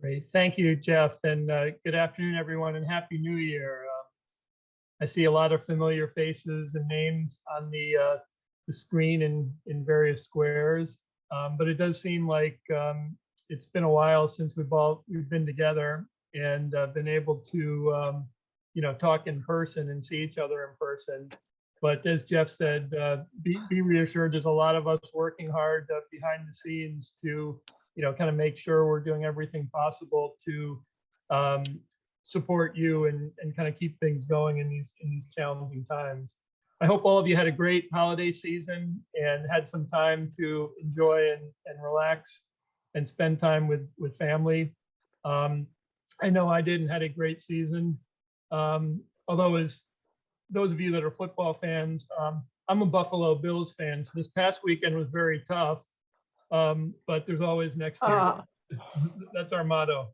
Great. Thank you, Jeff, and good afternoon, everyone, and Happy New Year. I see a lot of familiar faces and names on the screen in various squares, but it does seem like it's been a while since we've been together and been able to talk in person and see each other in person. But as Jeff said, be reassured, there's a lot of us working hard behind the scenes to kind of make sure we're doing everything possible to support you and kind of keep things going in these challenging times. I hope all of you had a great holiday season and had some time to enjoy and relax and spend time with family. I know I did and had a great season. Although as those of you that are football fans, I'm a Buffalo Bills fan, so this past weekend was very tough. But there's always next year. That's our motto.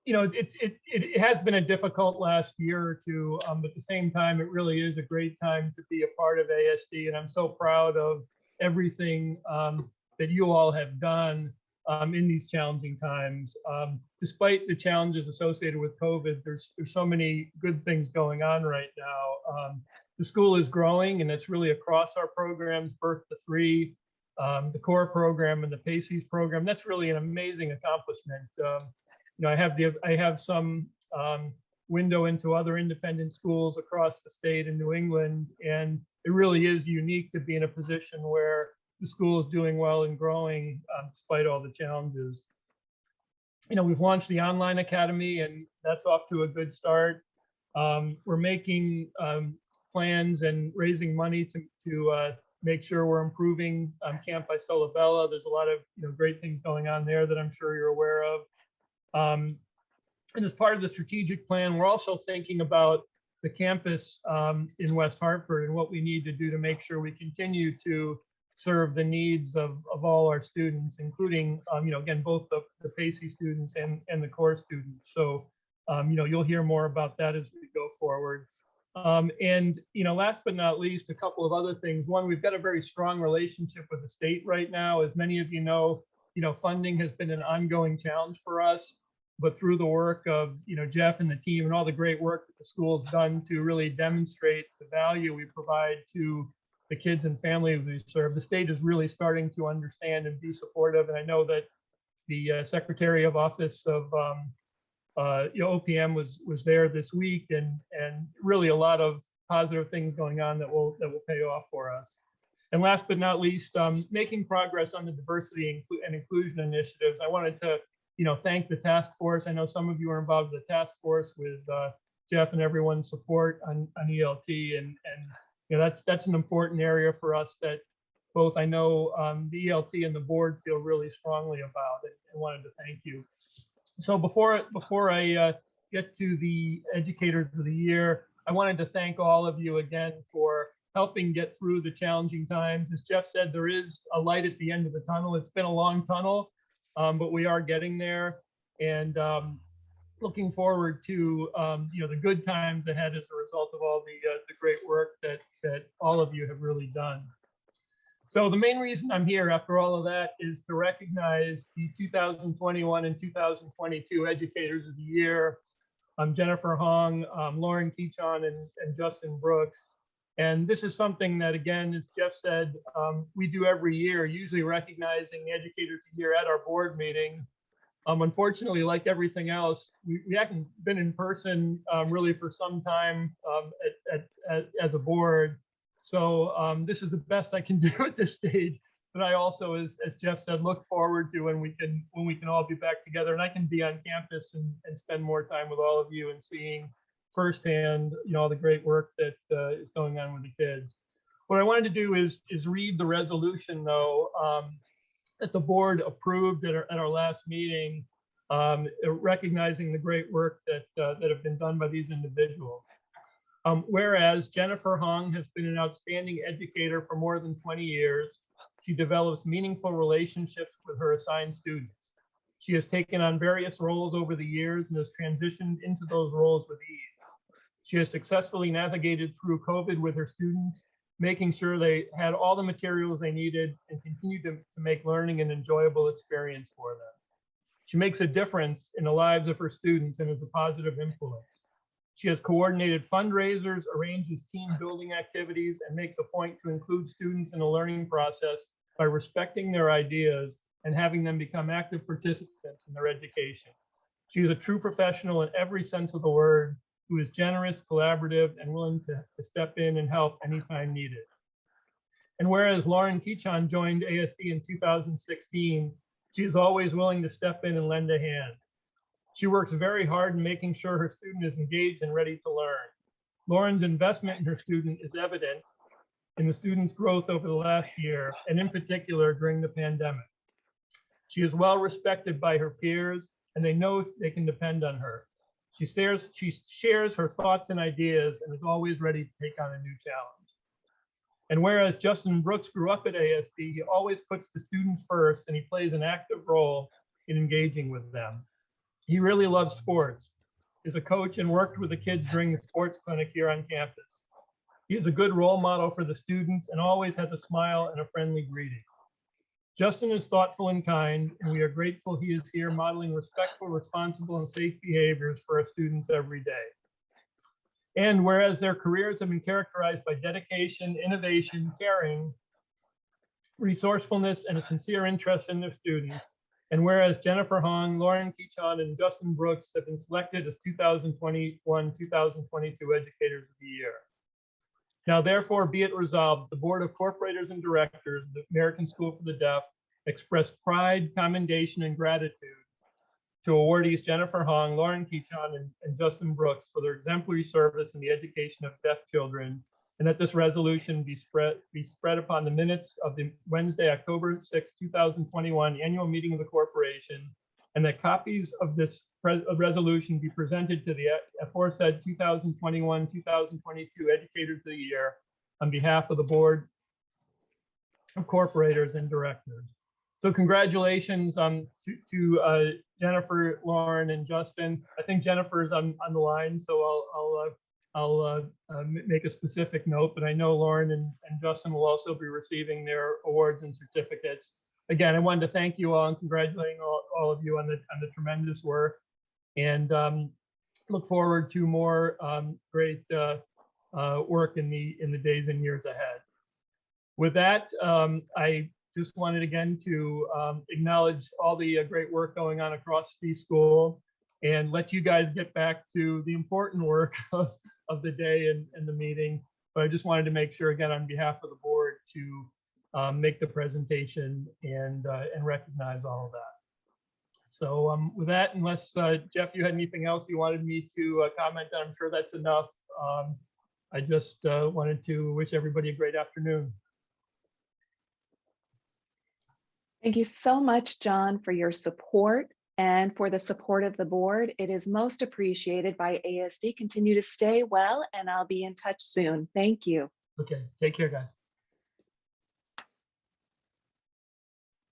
It has been a difficult last year or two, but at the same time, it really is a great time to be a part of ASD, and I'm so proud of everything that you all have done in these challenging times. Despite the challenges associated with COVID, there's so many good things going on right now. The school is growing, and it's really across our programs, birth to 3, the core program and the PACES program. That's really an amazing accomplishment. I have some window into other independent schools across the state in New England, and it really is unique to be in a position where the school is doing well and growing despite all the challenges. We've launched the online academy, and that's off to a good start. We're making plans and raising money to make sure we're improving Camp Isola. There's a lot of great things going on there that I'm sure you're aware of. And as part of the strategic plan, we're also thinking about the campus in West Hartford and what we need to do to make sure we continue to serve the needs of all our students, including again, both the PACE students and the core students. So you'll hear more about that as we go forward. And last but not least, a couple of other things. One, we've got a very strong relationship with the state right now. As many of you know, funding has been an ongoing challenge for us, but through the work of Jeff and the team and all the great work that the school's done to really demonstrate the value we provide to the kids and families we serve, the state is really starting to understand and be supportive. And I know that the Secretary of Office of OPM was there this week, and really a lot of positive things going on that will pay off for us. And last but not least, making progress on the diversity and inclusion initiatives. I wanted to thank the task force. I know some of you are involved with the task force with Jeff and everyone's support on ELT, and that's an important area for us that both I know the ELT and the board feel really strongly about it, and wanted to thank you. So before I get to the Educators of the Year, I wanted to thank all of you again for helping get through the challenging times. As Jeff said, there is a light at the end of the tunnel. It's been a long tunnel, but we are getting there, and looking forward to the good times ahead as a result of all the great work that all of you have really done. So the main reason I'm here after all of that is to recognize the 2021 and 2022 Educators of the Year. Jennifer Hong, Lauren Keachon, and Justin Brooks. And this is something that, again, as Jeff said, we do every year, usually recognizing the Educators of the Year at our board meeting. Unfortunately, like everything else, we haven't been in person really for some time as a board. So this is the best I can do at this stage. But I also, as Jeff said, look forward to when we can all be back together, and I can be on campus and spend more time with all of you and seeing firsthand, all the great work that is going on with the kids. What I wanted to do is read the resolution, though, that the board approved at our last meeting, recognizing the great work that have been done by these individuals. Whereas Jennifer Hong has been an outstanding educator for more than 20 years, she develops meaningful relationships with her assigned students. She has taken on various roles over the years and has transitioned into those roles with ease. She has successfully navigated through COVID with her students making sure they had all the materials they needed and continued to make learning an enjoyable experience for them. She makes a difference in the lives of her students and is a positive influence. She has coordinated fundraisers, arranges team building activities, and makes a point to include students in the learning process by respecting their ideas and having them become active participants in their education. She is a true professional in every sense of the word, who is generous, collaborative, and willing to step in and help anytime needed. And whereas Lauren Kichon joined ASD in 2016, she is always willing to step in and lend a hand. She works very hard in making sure her student is engaged and ready to learn. Lauren's investment in her student is evident in the student's growth over the last year, and in particular during the pandemic. She is well respected by her peers, and they know they can depend on her. She shares her thoughts and ideas and is always ready to take on a new challenge. And whereas Justin Brooks grew up at ASD, he always puts the students first and he plays an active role in engaging with them. He really loves sports, is a coach and worked with the kids during the sports clinic here on campus. He is a good role model for the students and always has a smile and a friendly greeting. Justin is thoughtful and kind, and we are grateful he is here modeling respectful, responsible, and safe behaviors for our students every day. And whereas their careers have been characterized by dedication, innovation, caring, resourcefulness, and a sincere interest in their students, and whereas Jennifer Hong, Lauren Kichon, and Justin Brooks have been selected as 2021-2022 Educators of the Year. Now, therefore, be it resolved, the Board of Corporators and Directors of the American School for the Deaf express pride, commendation, and gratitude to awardees Jennifer Hong, Lauren Kichon, and Justin Brooks for their exemplary service in the education of deaf children, and that this resolution be spread upon the minutes of the Wednesday, October 6, 2021 annual meeting of the corporation, and that copies of this resolution be presented to the aforesaid 2021-2022 Educators of the Year on behalf of the Board of Corporators and Directors. So congratulations to Jennifer, Lauren, and Justin. I think Jennifer's on the line, so I'll make a specific note, but I know Lauren and Justin will also be receiving their awards and certificates. Again, I wanted to thank you all and congratulating all of you on the tremendous work, and look forward to more great work in the days and years ahead. With that, I just wanted again to acknowledge all the great work going on across the school and let you guys get back to the important work of the day and the meeting. But I just wanted to make sure again on behalf of the board to make the presentation and recognize all of that. So with that, unless Jeff, you had anything else you wanted me to comment on, I'm sure that's enough. I just wanted to wish everybody a great afternoon. Thank you so much, John, for your support and for the support of the board. It is most appreciated by ASD. Continue to stay well, and I'll be in touch soon. Thank you. Okay, take care, guys.